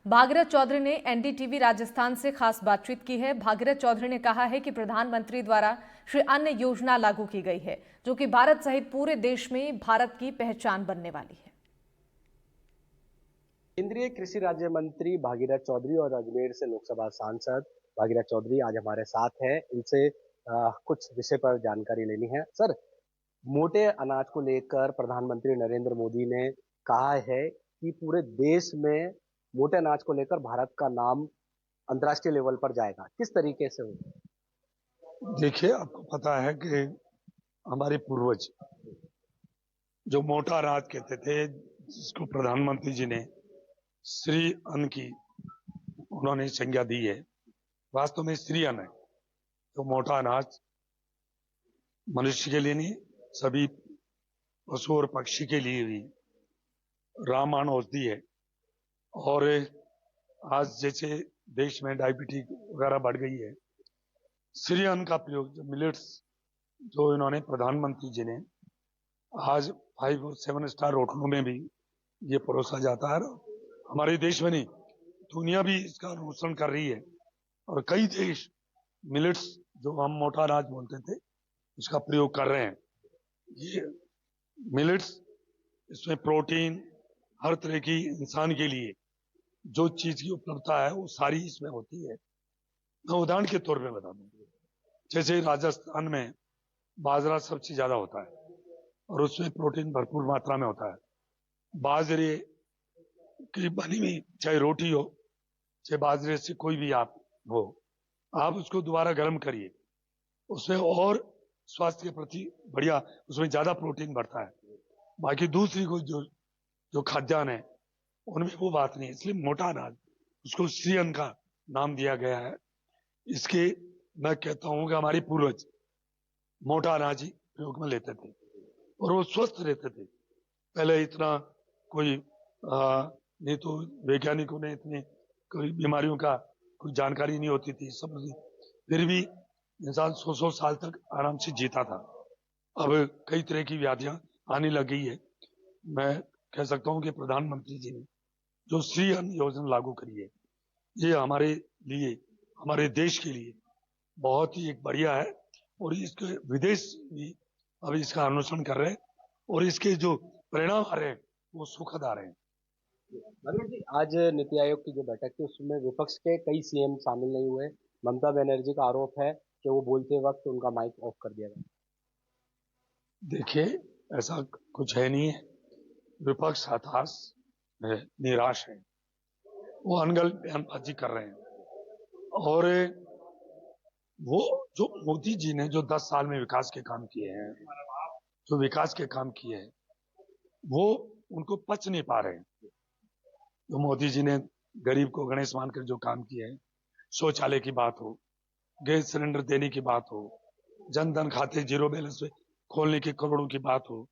भागीरथ चौधरी ने एनडीटीवी राजस्थान से खास बातचीत की है। भागीरथ चौधरी ने कहा है कि प्रधानमंत्री द्वारा श्री अन्न योजना लागू की गई है, जो कि भारत सहित पूरे देश में भारत की पहचान बनने वाली है। केंद्रीय कृषि राज्य मंत्री भागीरथ चौधरी और अजमेर से लोकसभा सांसद भागीरथ चौधरी आज हमारे साथ हैं। इनसे कुछ विषय पर जानकारी लेनी है। सर, मोटे अनाज को लेकर प्रधानमंत्री नरेंद्र मोदी ने कहा है कि पूरे देश में मोटे अनाज को लेकर भारत का नाम अंतर्राष्ट्रीय लेवल पर जाएगा। किस तरीके से होगा? देखिए, आपको पता है कि हमारे पूर्वज जो मोटा अनाज कहते थे, जिसको प्रधानमंत्री जी ने श्री अन्न की उन्होंने संज्ञा दी है, वास्तव में श्री अन्न है। तो मोटा अनाज मनुष्य के लिए नहीं, सभी पशु और पक्षी के लिए भी रामबाण औषधि है। और आज जैसे देश में डायबिटीज वगैरह बढ़ गई है, श्री अन्न का प्रयोग, जो मिलेट्स, जो इन्होंने प्रधानमंत्री जी ने आज 5 और 7 स्टार होटलों में भी ये परोसा जाता है। हमारे देश में नहीं, दुनिया भी इसका अनुसरण कर रही है। और कई देश मिलेट्स, जो हम मोटा अनाज बोलते थे, उसका प्रयोग कर रहे हैं। ये मिलेट्स, इसमें प्रोटीन, हर तरह की इंसान के लिए जो चीज की उपलब्धता है वो सारी इसमें होती है। मैं उदाहरण के तौर पे बता दूं, जैसे राजस्थान में बाजरा सबसे ज्यादा होता है और उसमें प्रोटीन भरपूर मात्रा में होता है। बाजरे की बनी हुई चाहे रोटी हो, चाहे बाजरे से कोई भी आप हो, आप उसको दोबारा गर्म करिए, उसमें और स्वास्थ्य के प्रति बढ़िया, उसमें ज्यादा प्रोटीन बढ़ता है। बाकी दूसरी कोई जो खाद्यान्न है उनमें वो बात नहीं है। इसलिए मोटा अनाज, उसको श्री अन्न का नाम दिया गया है। इसके मैं कहता हूं कि हमारे पूर्वज मोटा अनाज ही प्रयोग में लेते थे और वो स्वस्थ रहते थे। पहले इतना कोई नहीं, तो वैज्ञानिकों ने इतनी कोई बीमारियों का कोई जानकारी नहीं होती थी, सब फिर भी इंसान 100 साल तक आराम से जीता था। अब कई तरह की व्याधियां आने लगी है। मैं कह सकता हूं कि प्रधानमंत्री जी ने जो श्री अन्न योजना लागू करी है, ये हमारे लिए, हमारे देश के लिए बहुत ही एक बढ़िया है। और इसके विदेश भी अब इसका अनुसरण कर रहे हैं और इसके जो परिणाम आ रहे हैं वो सुखद आ रहे हैं। आज नीति आयोग की जो बैठक थी उसमें विपक्ष के कई सीएम शामिल नहीं हुए। ममता बनर्जी का आरोप है कि वो बोलते वक्त उनका माइक ऑफ कर दिया गया। देखिए, ऐसा कुछ है नहीं है। विपक्ष हताश है, निराश है, वो अनगढ़ बयानबाजी कर रहे हैं। और वो जो मोदी जी ने जो 10 साल में विकास के काम किए हैं, जो विकास के काम किए हैं, वो उनको पच नहीं पा रहे हैं। जो मोदी जी ने गरीब को गणेश मानकर जो काम किए हैं, शौचालय की बात हो, गैस सिलेंडर देने की बात हो, जनधन खाते जीरो बैलेंस पे खोलने की करोड़ों की बात हो,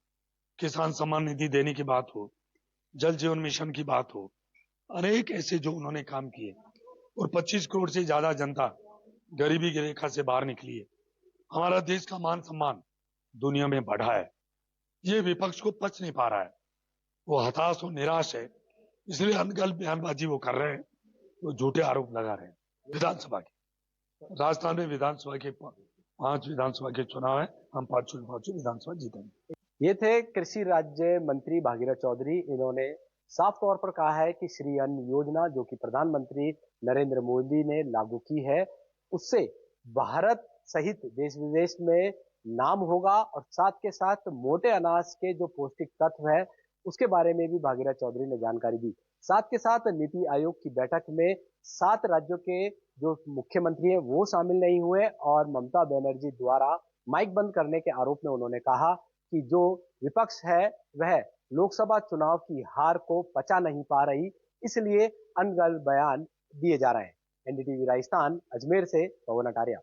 किसान सम्मान निधि देने की बात हो, जल जीवन मिशन की बात हो, अनेक ऐसे जो उन्होंने काम किए। और 25 करोड़ से ज्यादा जनता गरीबी की रेखा से बाहर निकली है। हमारा देश का मान सम्मान दुनिया में बढ़ा है। ये विपक्ष को पच नहीं पा रहा है, वो हताश और निराश है, इसलिए अनगढ़ बयानबाजी वो कर रहे हैं, वो झूठे आरोप लगा रहे हैं। विधानसभा के, राजस्थान में विधानसभा के 5 विधानसभा के चुनाव है, हम पांचों विधानसभा जीतेंगे। ये थे कृषि राज्य मंत्री भागीरथ चौधरी। इन्होंने साफ तौर पर कहा है कि श्री अन्न योजना, जो कि प्रधानमंत्री नरेंद्र मोदी ने लागू की है, उससे भारत सहित देश विदेश में नाम होगा और साथ के साथ मोटे अनाज के जो पौष्टिक तत्व है उसके बारे में भी भागीरथ चौधरी ने जानकारी दी। साथ के साथ नीति आयोग की बैठक में 7 राज्यों के जो मुख्यमंत्री हैं वो शामिल नहीं हुए और ममता बनर्जी द्वारा माइक बंद करने के आरोप में उन्होंने कहा कि जो विपक्ष है वह लोकसभा चुनाव की हार को पचा नहीं पा रही, इसलिए अनगढ़ बयान दिए जा रहे हैं। एनडीटीवी राजस्थान, अजमेर से पवन अटारिया।